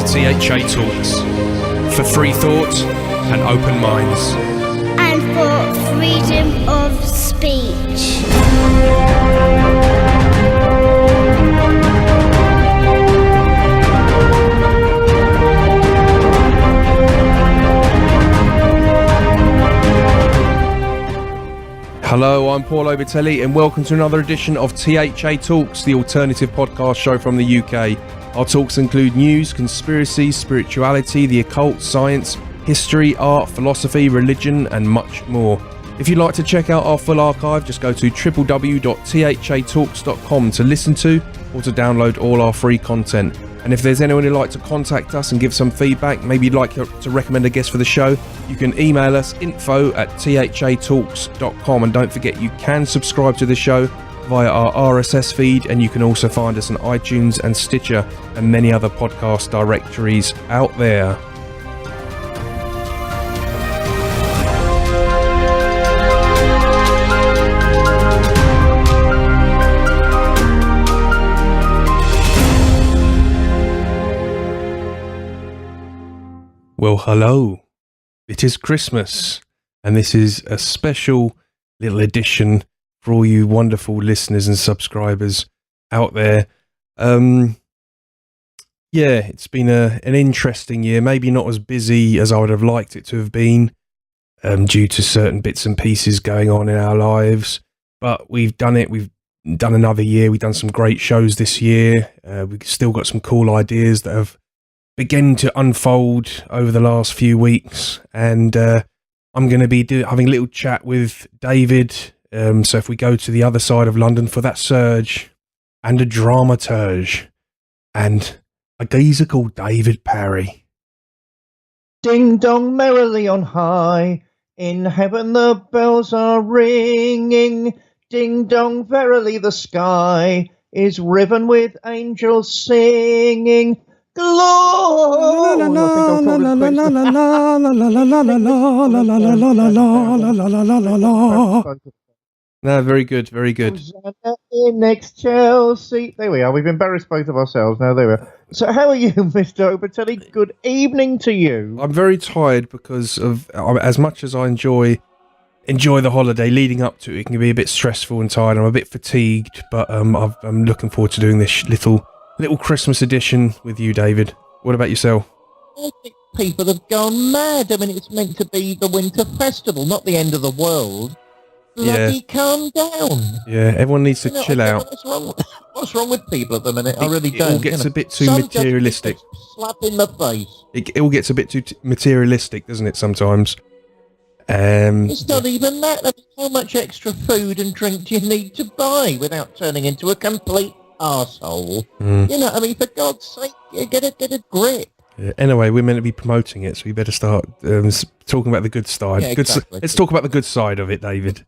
THA Talks, for free thought and open minds. And for freedom of speech. Hello, I'm Paul Obitelli and welcome to another edition of THA Talks, the alternative podcast show from the UK. Our talks include news, conspiracy, spirituality, the occult, science, history, art, philosophy, religion and much more. If you'd like to check out our full archive, just go to www.thatalks.com to listen to or to download all our free content. And if there's anyone who'd like to contact us and give some feedback, maybe you'd like to recommend a guest for the show, you can email us info@thatalks.com. And don't forget, you can subscribe to the show via our RSS feed, and you can also find us on iTunes and Stitcher and many other podcast directories out there. Well, hello. It is Christmas, and this is a special little edition for all you wonderful listeners and subscribers out there. It's been an interesting year, maybe not as busy as I would have liked it to have been, due to certain bits and pieces going on in our lives, but we've done it. We've done another year. We've done some great shows this year. We've still got some cool ideas that have began to unfold over the last few weeks, and I'm going to be having a little chat with David. So if we go to the other side of London for that surge and a dramaturge and a geezer called David Parry. Ding dong merrily on high, in heaven the bells are ringing. Ding dong verily the sky is riven with angels singing. Glory! No, very good, very good. Next Chelsea. There we are. We've embarrassed both of ourselves. Now there we are. So, how are you, Mr. Obitelli? Good evening to you. I'm very tired because of as much as I enjoy the holiday leading up to it. It can be a bit stressful and tired. I'm a bit fatigued, but I'm looking forward to doing this little Christmas edition with you, David. What about yourself? I think people have gone mad. I mean, it's meant to be the winter festival, not the end of the world. Bloody calm down. Yeah, everyone needs to chill out. What's wrong with people at the minute? I really don't. It all gets a bit too materialistic. Slap in the face. It all gets a bit too materialistic, doesn't it, sometimes? It's not even that. I mean, how much extra food and drink do you need to buy without turning into a complete arsehole? You know, I mean, for God's sake, get a grip. Yeah, anyway, we're meant to be promoting it, so we better start talking about the good side. Yeah, exactly. Let's talk about the good side of it, David.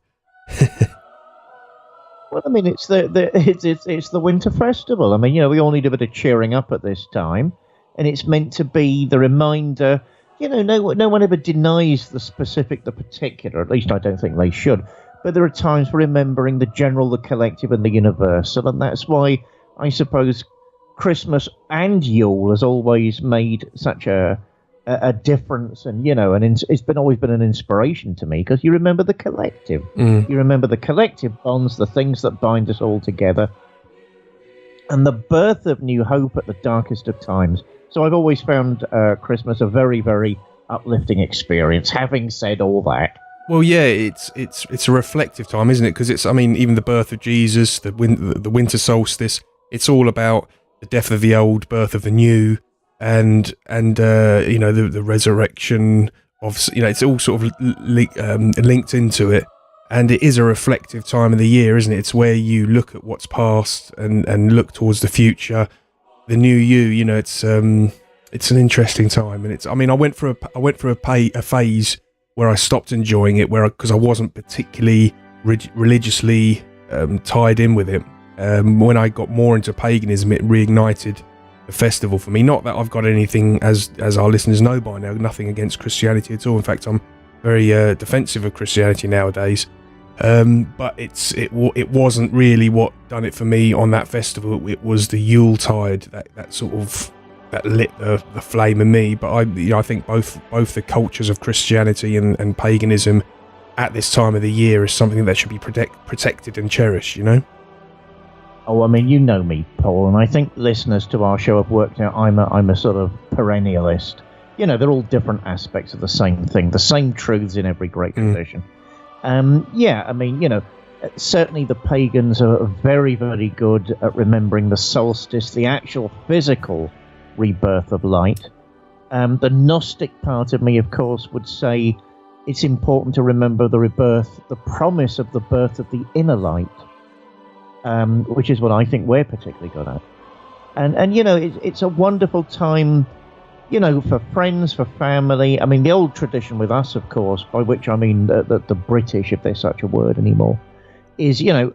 Well, I mean, it's the winter festival. I mean, you know, we all need a bit of cheering up at this time, and it's meant to be the reminder. You know, no one ever denies the particular. At least I don't think they should. But there are times for remembering the general, the collective, and the universal, and that's why I suppose Christmas and Yule has always made such a difference, and you know, and it's always been an inspiration to me because you remember the collective. You remember the collective bonds, the things that bind us all together, and the birth of new hope at the darkest of times. So I've always found Christmas a very, very uplifting experience. Having said all that. Well, yeah, it's a reflective time, isn't it? Because even the birth of Jesus, the winter solstice, it's all about the death of the old, birth of the new, and the resurrection of, it's all sort of linked into it, and it is a reflective time of the year, isn't it? It's where you look at what's past and look towards the future, the new you. It's an interesting time, and I went through a phase where I stopped enjoying it, because I wasn't particularly religiously tied in with it. When I got more into paganism, it reignited the festival for me. Not that I've got anything, as our listeners know by now, nothing against Christianity at all. In fact, I'm very defensive of Christianity nowadays. But it wasn't really what done it for me on that festival. It was the Yuletide, that sort of that lit the flame in me. But I think both the cultures of Christianity and paganism at this time of the year is something that should be protected and cherished, you know? Oh, I mean, you know me, Paul, and I think listeners to our show have worked out I'm a sort of perennialist. You know, they're all different aspects of the same thing, the same truths in every great tradition. Yeah, I mean, you know, certainly the pagans are very, very good at remembering the solstice, the actual physical rebirth of light. The Gnostic part of me, of course, would say it's important to remember the rebirth, the promise of the birth of the inner light. Which is what I think we're particularly good at. And you know, it's a wonderful time, you know, for friends, for family. I mean, the old tradition with us, of course, by which I mean the British, if there's such a word anymore, is, you know,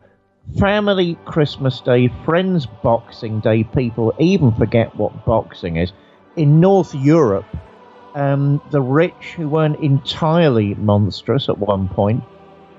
family Christmas Day, friends Boxing Day. People even forget what boxing is. In North Europe, the rich, who weren't entirely monstrous at one point,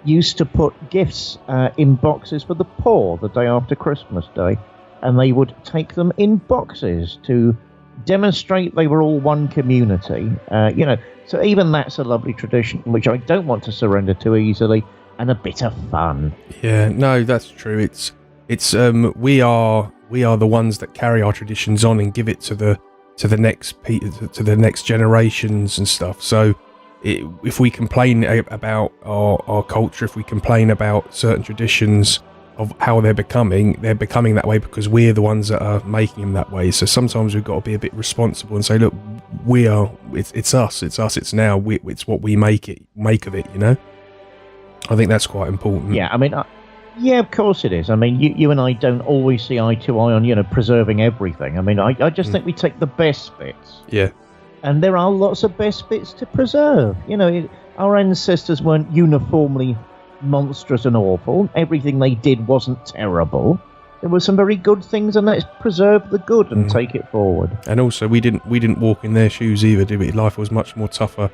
used to put gifts in boxes for the poor the day after Christmas Day, and they would take them in boxes to demonstrate they were all one community. You know, so even that's a lovely tradition which I don't want to surrender to easily, and a bit of fun. Yeah, no, that's true. It's we are the ones that carry our traditions on and give it to the next generations and stuff. So if we complain about our culture, if we complain about certain traditions of how they're becoming that way because we're the ones that are making them that way. So sometimes we've got to be a bit responsible and say, look, it's us, it's now, it's what we make of it, you know? I think that's quite important. Yeah, I mean, yeah, of course it is. I mean, you and I don't always see eye to eye on, you know, preserving everything. I mean, I just think we take the best bits. Yeah. And there are lots of best bits to preserve. You know, our ancestors weren't uniformly monstrous and awful. Everything they did wasn't terrible. There were some very good things, and let's preserve the good and take it forward. And also, we didn't walk in their shoes either, did we? Life was much more tougher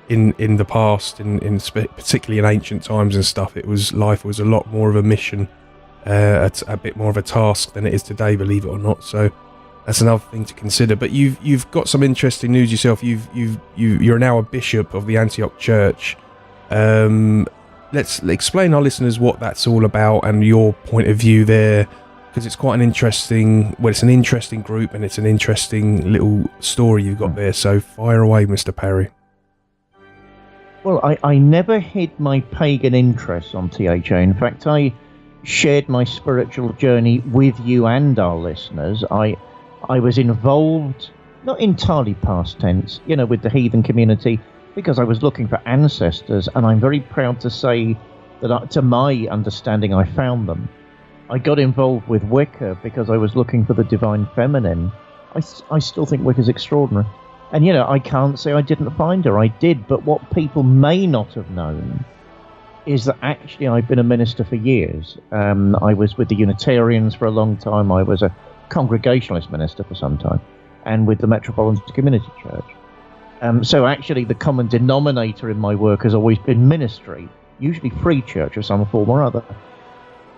in the past, particularly in ancient times and stuff. Life was a lot more of a mission, a bit more of a task than it is today, believe it or not. So that's another thing to consider. But you've got some interesting news yourself. You're now a bishop of the Antioch Church. Let's explain our listeners what that's all about and your point of view there, because it's quite an interesting group and it's an interesting little story you've got there. So fire away, Mr. Parry. Well, I never hid my pagan interests on THA. In fact, I shared my spiritual journey with you and our listeners. I was involved, not entirely past tense, you know, with the heathen community, because I was looking for ancestors, and I'm very proud to say that, to my understanding, I found them. I got involved with Wicca because I was looking for the divine feminine. I still think Wicca's extraordinary. And, you know, I can't say I didn't find her. I did, but what people may not have known is that actually I've been a minister for years. I was with the Unitarians for a long time. I was a Congregationalist minister for some time, and with the Metropolitan Community Church. So actually the common denominator in my work has always been ministry, usually free church of some form or other.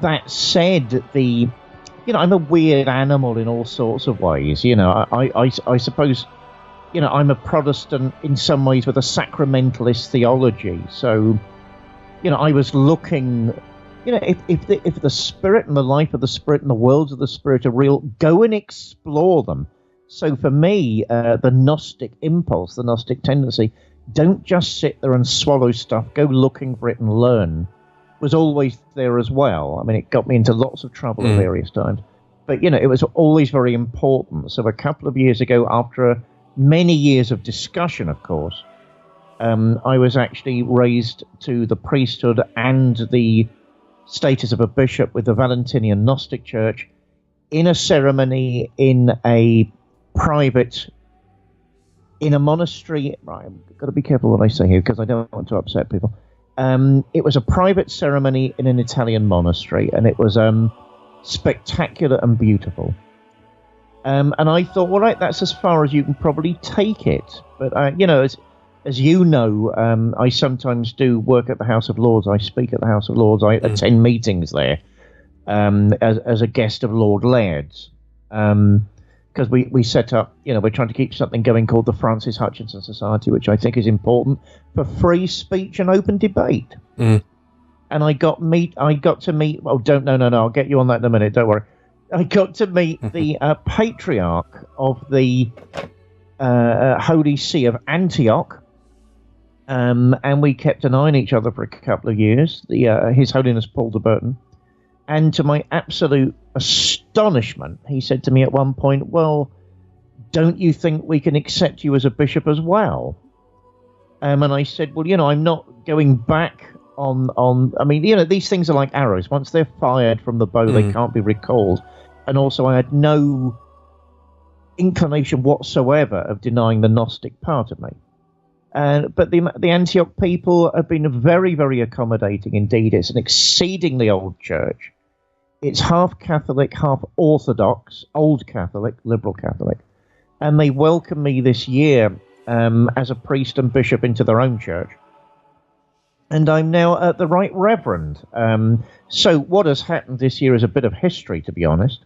That said, I'm a weird animal in all sorts of ways. You know, I suppose, you know, I'm a Protestant in some ways with a sacramentalist theology. So, you know, I was looking, you know, if the Spirit and the life of the Spirit and the worlds of the Spirit are real, go and explore them. So for me, the Gnostic impulse, the Gnostic tendency, don't just sit there and swallow stuff, go looking for it and learn, was always there as well. I mean, it got me into lots of trouble at various times. But, you know, it was always very important. So a couple of years ago, after many years of discussion, of course, I was actually raised to the priesthood and the status of a bishop with the Valentinian Gnostic Church in a ceremony in a private, in a monastery. Right, I've got to be careful what I say here because I don't want to upset people. It was a private ceremony in an Italian monastery, and it was spectacular and beautiful. And I thought, well, right, that's as far as you can probably take it. But, you know, as you know, I sometimes do work at the House of Lords. I speak at the House of Lords. I attend meetings there as a guest of Lord Laird's. because we set up, we're trying to keep something going called the Francis Hutchinson Society, which I think is important for free speech and open debate. Mm. And I got to meet. Oh, no! I'll get you on that in a minute. Don't worry. I got to meet the patriarch of the Holy See of Antioch, and we kept an eye on each other for a couple of years. His Holiness Paul de Burton, and to my absolute astonishment, he said to me at one point, "Well, don't you think we can accept you as a bishop as well?" And I said, "Well, I'm not going back on. I mean, these things are like arrows. Once they're fired from the bow, they can't be recalled. And also, I had no inclination whatsoever of denying the Gnostic part of me. But the Antioch people have been very, very accommodating indeed. It's an exceedingly old church. It's half Catholic, half Orthodox, old Catholic, liberal Catholic. And they welcomed me this year as a priest and bishop into their own church. And I'm now at the Right Reverend. So what has happened this year is a bit of history, to be honest.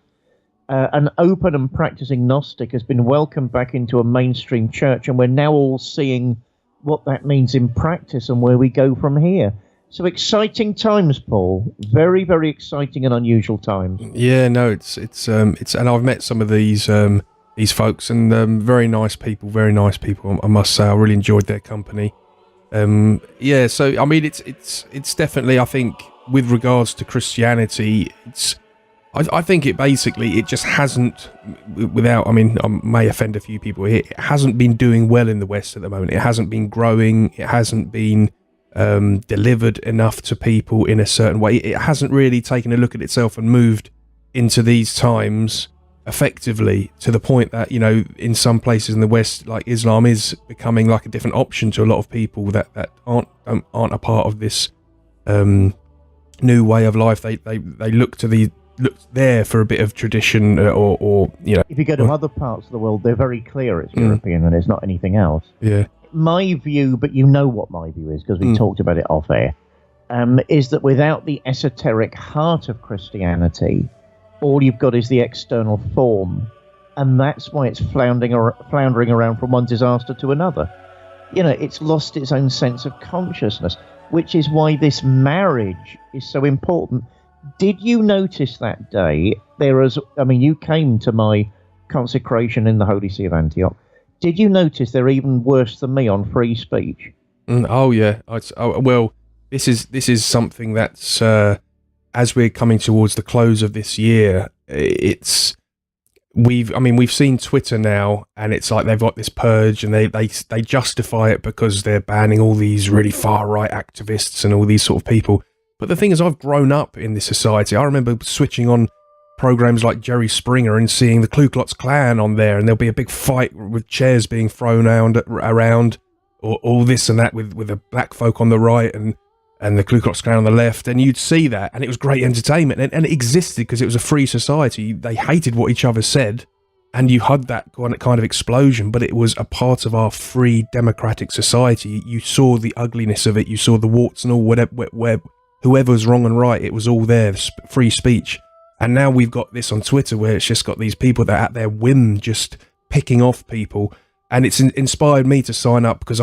An open and practicing Gnostic has been welcomed back into a mainstream church, and we're now all seeing what that means in practice and where we go from here. So exciting times, Paul. Very, very exciting and unusual times. Yeah, no, it's and I've met some of these folks, and very nice people. I must say, I really enjoyed their company. Yeah, so I mean, it's definitely, I think, with regards to Christianity, I think it just hasn't, without, I mean, I may offend a few people here, it hasn't been doing well in the West at the moment. It hasn't been growing. It hasn't been delivered enough to people in a certain way. It hasn't really taken a look at itself and moved into these times effectively, to the point that, in some places in the West, like Islam is becoming like a different option to a lot of people that aren't a part of this new way of life. They look there for a bit of tradition, or if you go to other parts of the world, they're very clear it's European and it's not anything else. Yeah. My view, but you know what my view is because we talked about it off air, is that without the esoteric heart of Christianity, all you've got is the external form, and that's why it's floundering around from one disaster to another. It's lost its own sense of consciousness, which is why this marriage is so important. Did you notice that day you came to my consecration in the Holy See of Antioch. Did you notice they're even worse than me on free speech? Oh yeah. Well, this is something that's as we're coming towards the close of this year, we've seen Twitter now, and it's like they've got this purge, and they justify it because they're banning all these really far right activists and all these sort of people. But the thing is, I've grown up in this society. I remember switching on programs like Jerry Springer and seeing the Ku Klux Klan on there, and there'll be a big fight with chairs being thrown around, or all this and that with the black folk on the right and the Ku Klux Klan on the left, and you'd see that, and it was great entertainment, and it existed because it was a free society. They hated what each other said, and you had that kind of explosion, but it was a part of our free democratic society. You saw the ugliness of it, you saw the warts and all, where whoever was wrong and right, it was all there, free speech. And now we've got this on Twitter where it's just got these people that are at their whim just picking off people, and it's inspired me to sign up because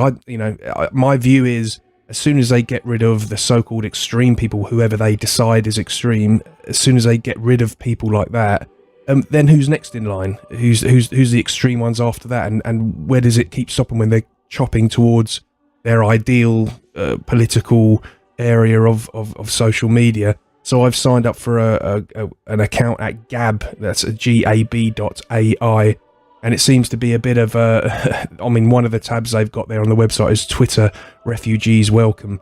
my view is, as soon as they get rid of the so-called extreme people, whoever they decide is extreme, as soon as they get rid of people like that, then who's next in line? Who's the extreme ones after that? And where does it keep stopping when they're chopping towards their ideal political area of social media? So I've signed up for an account at Gab, that's GAB.ai, and it seems to be a bit of one of the tabs they've got there on the website is Twitter Refugees Welcome.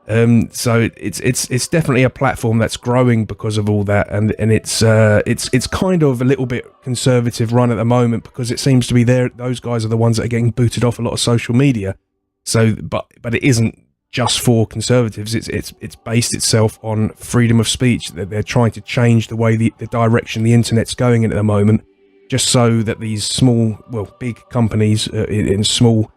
So it's definitely a platform that's growing because of all that, and it's kind of a little bit conservative run at the moment because it seems to be those guys are the ones that are getting booted off a lot of social media. So, but it isn't just for conservatives. It's based itself on freedom of speech. They're trying to change the way the direction the internet's going in at the moment, just so that these big companies in small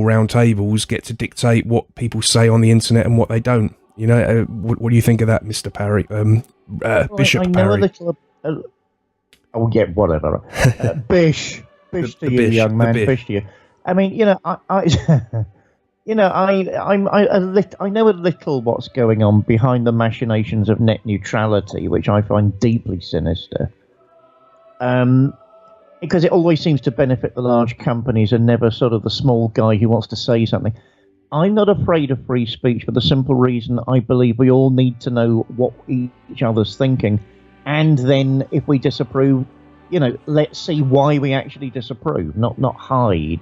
round tables get to dictate what people say on the internet and what they don't. What do you think of that, Mr. Parry? Bishop I know Parry. Oh, yeah, whatever. Bish to you, young man. Bish to you. I mean, I know a little what's going on behind the machinations of net neutrality, which I find deeply sinister. Because it always seems to benefit the large companies and never sort of the small guy who wants to say something. I'm not afraid of free speech for the simple reason I believe we all need to know what each other's thinking. And then if we disapprove, let's see why we actually disapprove, not hide.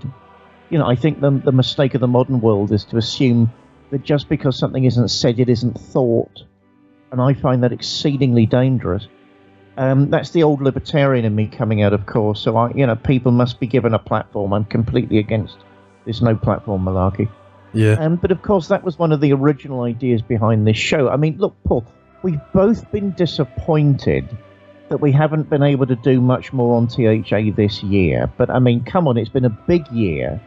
I think the mistake of the modern world is to assume that just because something isn't said, it isn't thought. And I find that exceedingly dangerous. That's the old libertarian in me coming out, of course. So, people must be given a platform. I'm completely against this no platform malarkey. Yeah. But, of course, that was one of the original ideas behind this show. I mean, look, Paul, we've both been disappointed that we haven't been able to do much more on THA this year. But, I mean, come on, it's been a big year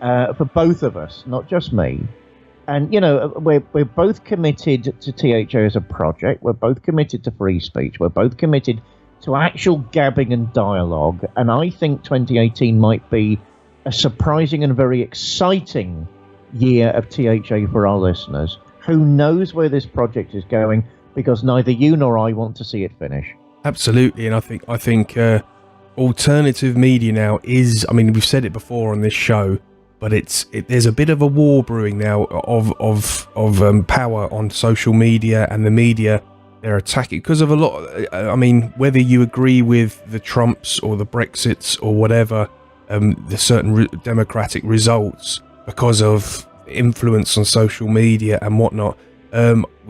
for both of us, not just me. And, we're both committed to THA as a project. We're both committed to free speech. We're both committed to actual gabbing and dialogue. And I think 2018 might be a surprising and very exciting year of THA for our listeners. Who knows where this project is going, because neither you nor I want to see it finish. Absolutely. And I think alternative media now is, I mean, we've said it before on this show, but there's a bit of a war brewing now of power on social media, and the media, they're attacking because of a lot. I mean, whether you agree with the Trumps or the Brexits or whatever, the certain democratic results because of influence on social media and whatnot.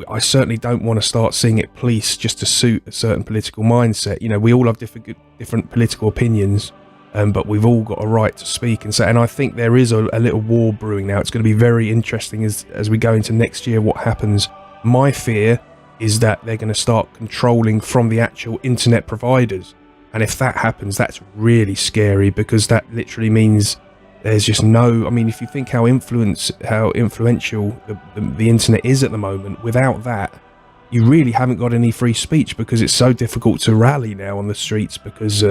I certainly don't want to start seeing it policed just to suit a certain political mindset. We all have different political opinions. But we've all got a right to speak and say, and I think there is a little war brewing now. It's going to be very interesting as we go into next year what happens. My fear is that they're going to start controlling from the actual internet providers. And if that happens, that's really scary, because that literally means there's just no, I mean, if you think how influential the internet is at the moment, without that, you really haven't got any free speech, because it's so difficult to rally now on the streets, because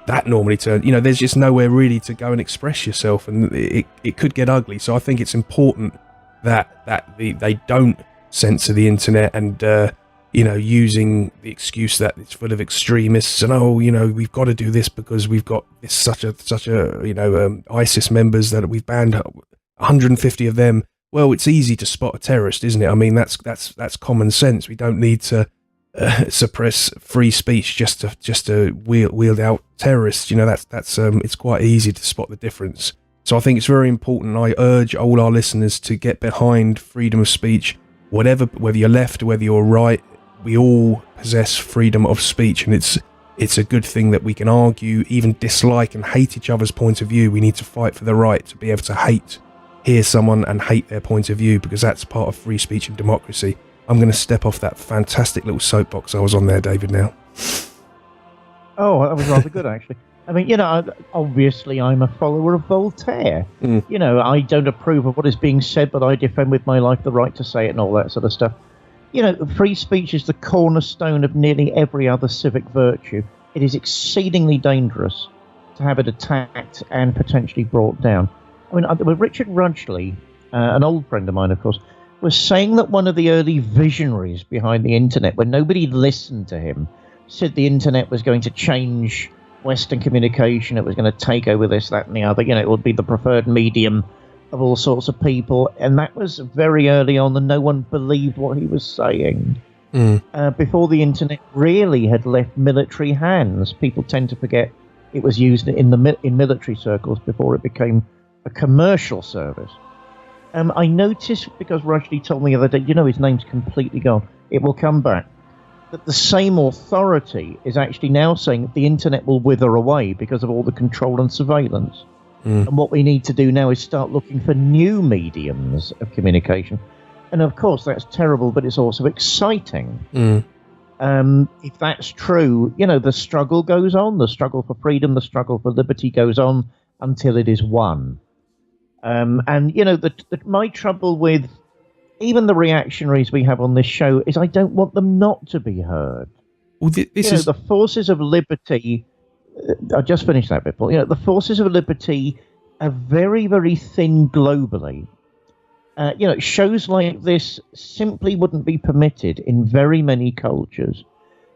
that normally there's just nowhere really to go and express yourself, and it could get ugly. So I think it's important that they don't censor the internet and using the excuse that it's full of extremists and we've got to do this because we've got this such a ISIS members that we've banned 150 of them. Well, it's easy to spot a terrorist, isn't it? I mean, that's common sense. We don't need to suppress free speech just to wield out terrorists. That's it's quite easy to spot the difference. So I think it's very important. I urge all our listeners to get behind freedom of speech, whether you're left or whether you're right. We all possess freedom of speech, and it's a good thing that we can argue, even dislike and hate each other's point of view. We need to fight for the right to be able to hear someone and hate their point of view, because that's part of free speech and democracy. I'm going to step off that fantastic little soapbox I was on there, David, now. Oh, that was rather good, actually. I mean, obviously I'm a follower of Voltaire. I don't approve of what is being said, but I defend with my life the right to say it and all that sort of stuff. Free speech is the cornerstone of nearly every other civic virtue. It is exceedingly dangerous to have it attacked and potentially brought down. I mean, Richard Rudgley, an old friend of mine, of course, was saying that one of the early visionaries behind the internet, when nobody listened to him, said the internet was going to change Western communication. It was going to take over this, that, and the other. It would be the preferred medium of all sorts of people. And that was very early on, and no one believed what he was saying. Before the internet really had left military hands. People tend to forget it was used in military circles before it became a commercial service. I noticed, because Rudgley told me the other day, his name's completely gone. It will come back. That the same authority is actually now saying that the internet will wither away because of all the control and surveillance. And what we need to do now is start looking for new mediums of communication. And of course, that's terrible, but it's also exciting. If that's true, the struggle goes on. The struggle for freedom, the struggle for liberty goes on until it is won. My trouble with even the reactionaries we have on this show is I don't want them not to be heard. Well, this You know, is the forces of liberty. I just finished that bit, Paul. You know, the forces of liberty are very, very thin globally. You know, shows like this simply wouldn't be permitted in very many cultures.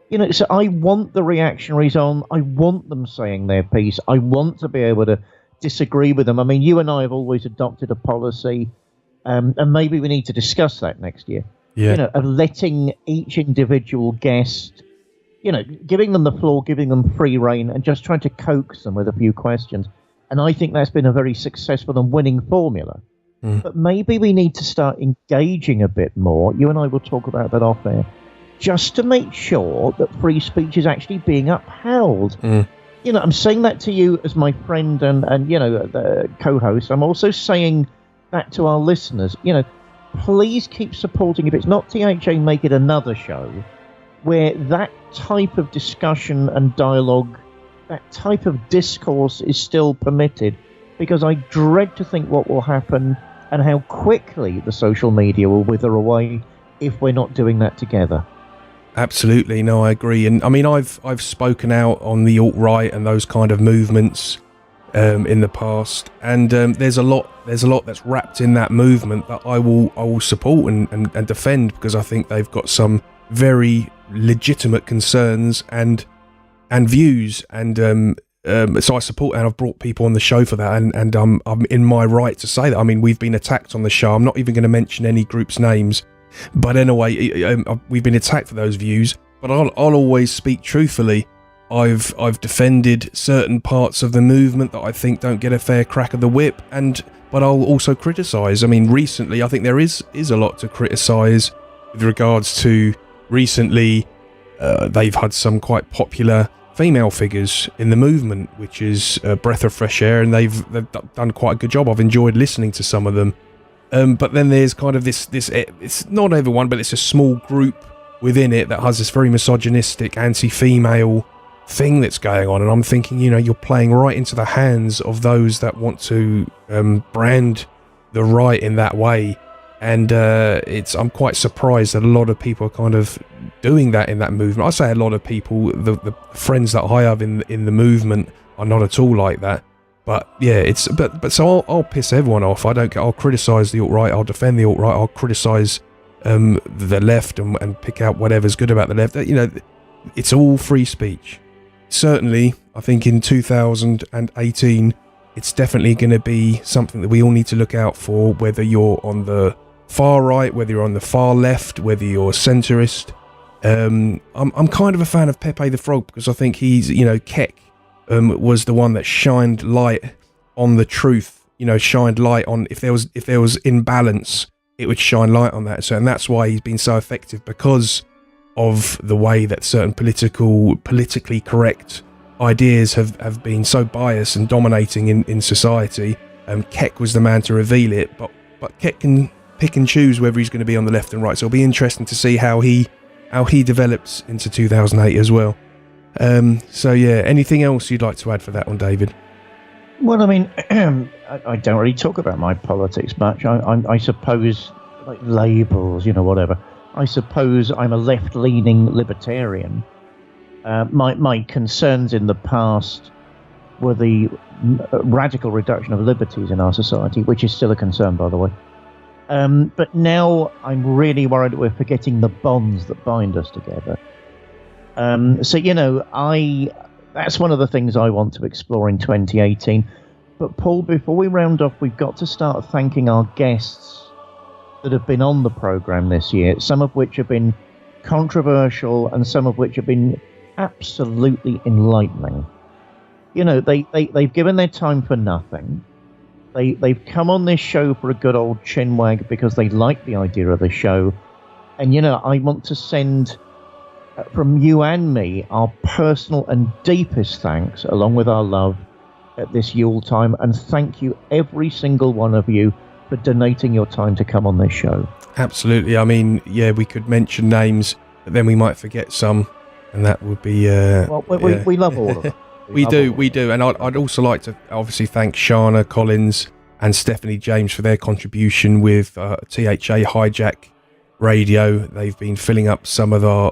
You know, so I want the reactionaries on. I want them saying their piece. I want to be able to disagree with them. I mean, you and I have always adopted a policy, and maybe we need to discuss that next year. Yeah. You know, of letting each individual guest, you know, giving them the floor, giving them free rein, and just trying to coax them with a few questions. And I think that's been a very successful and winning formula. But maybe we need to start engaging a bit more. You and I will talk about that off air, just to make sure that free speech is actually being upheld. You know, I'm saying that to you as my friend and you know, the co-host. I'm also saying that to our listeners. You know, please keep supporting. If it's not THA, make it another show where that type of discussion and dialogue, that type of discourse is still permitted, because I dread to think what will happen and how quickly the social media will wither away if we're not doing that together. Absolutely, no, I agree. And I mean, I've spoken out on the alt-right and those kind of movements in the past, and there's a lot that's wrapped in that movement that I will support and defend, because I think they've got some very legitimate concerns and views, and so I support, and I've brought people on the show for that, and I'm in my right to say that. I mean, we've been attacked on the show. I'm not even going to mention any groups' names, but anyway, we've been attacked for those views. But I'll always speak truthfully. I've defended certain parts of the movement that I think don't get a fair crack of the whip, but I'll also criticise. I mean, recently I think there is a lot to criticise with regards to recently. They've had some quite popular female figures in the movement, which is a breath of fresh air, and they've done quite a good job. I've enjoyed listening to some of them. But then there's kind of this it's not everyone, but it's a small group within it that has this very misogynistic, anti-female thing that's going on, and I'm thinking, you know, you're playing right into the hands of those that want to brand the right in that way. And I'm quite surprised that a lot of people are kind of doing that in that movement. I say a lot of people, the friends that I have in the movement are not at all like that. But yeah, but so I'll piss everyone off. I don't care. I'll criticise the alt-right. I'll defend the alt-right. I'll criticise the left and pick out whatever's good about the left. You know, it's all free speech. Certainly, I think in 2018, it's definitely going to be something that we all need to look out for, whether you're on the far right, whether you're on the far left, whether you're centrist. I'm kind of a fan of Pepe the Frog, because I think he's, you know, Keck was the one that shined light on the truth, you know, shined light on if there was imbalance, it would shine light on that. So, and that's why he's been so effective, because of the way that certain politically correct ideas have been so biased and dominating in society. Keck was the man to reveal it, but Keck can pick and choose whether he's going to be on the left and right. So it'll be interesting to see how he develops into 2008 as well. So yeah, anything else you'd like to add for that one, David? Well, I mean, I don't really talk about my politics much. I suppose, like labels, you know, whatever. I suppose I'm a left-leaning libertarian. My concerns in the past were the radical reduction of liberties in our society, which is still a concern, by the way. But now I'm really worried that we're forgetting the bonds that bind us together. So, you know, that's one of the things I want to explore in 2018. But, Paul, before we round off, we've got to start thanking our guests that have been on the programme this year, some of which have been controversial and some of which have been absolutely enlightening. You know, they've given their time for nothing. They've come on this show for a good old chinwag because they like the idea of the show. And, you know, I want to send, from you and me, our personal and deepest thanks, along with our love, at this Yule time. And thank you, every single one of you, for donating your time to come on this show. Absolutely. I mean, yeah, we could mention names, but then we might forget some, and that would be... well, we love all of them. We do. And I'd also like to obviously thank Shana Collins and Stephanie James for their contribution with THA Hijack radio. They've been filling up some of our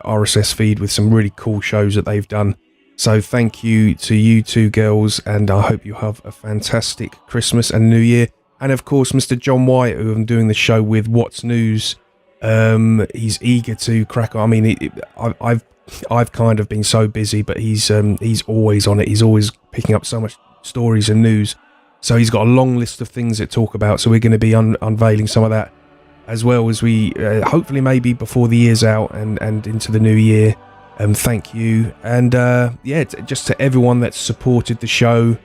RSS feed with some really cool shows that they've done. So thank you to you two girls, and I hope you have a fantastic Christmas and New Year. And of course, Mr. John White, who I'm doing the show with, What's News. He's eager to crack on. I mean, I've kind of been so busy, but he's always on it. He's always picking up so much stories and news. So he's got a long list of things to talk about. So we're going to be unveiling some of that, as well as we hopefully maybe before the year's out and into the new year. Thank you, and just to everyone that's supported the show.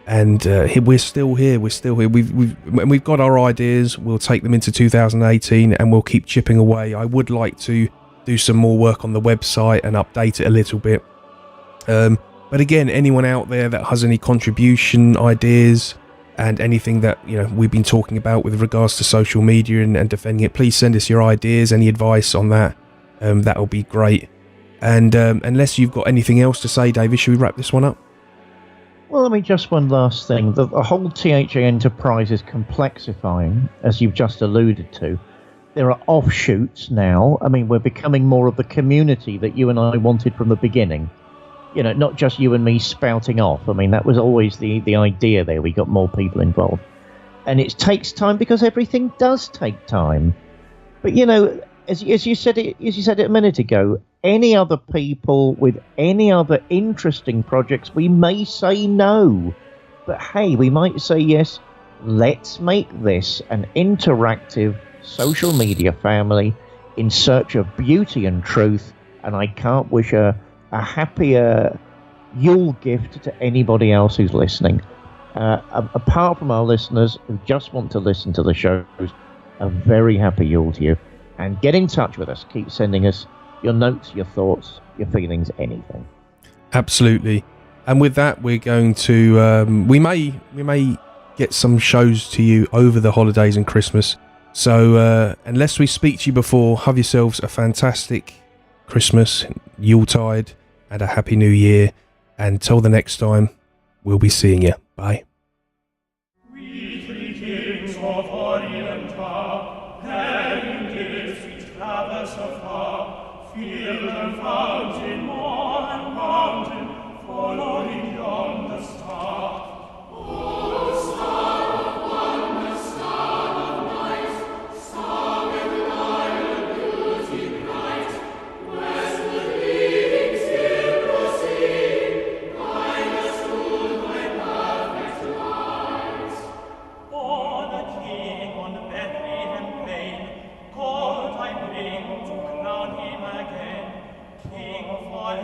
And we're still here. We've got our ideas. We'll take them into 2018, and we'll keep chipping away. I would like to do some more work on the website and update it a little bit. But again, anyone out there that has any contribution ideas and anything that we've been talking about with regards to social media and defending it, please send us your ideas, any advice on that. That will be great. And unless you've got anything else to say, David, should we wrap this one up? Well, I mean, just one last thing. The whole THA enterprise is complexifying, as you've just alluded to. There are offshoots now. I mean, we're becoming more of the community that you and I wanted from the beginning. Not just you and me spouting off. I mean, that was always the idea there. We got more people involved. And it takes time because everything does take time. But, as you said it a minute ago, any other people with any other interesting projects, we may say no. But hey, we might say yes. Let's make this an interactive social media family in search of beauty and truth. And I can't wish a happier Yule gift to anybody else who's listening. Apart from our listeners who just want to listen to the shows, a very happy Yule to you. And get in touch with us. Keep sending us your notes, your thoughts, your feelings, anything. Absolutely. And with that, we're going to we may get some shows to you over the holidays and Christmas. So unless we speak to you before, have yourselves a fantastic Christmas, Yuletide, and a happy New Year. And till the next time, we'll be seeing you. Bye. For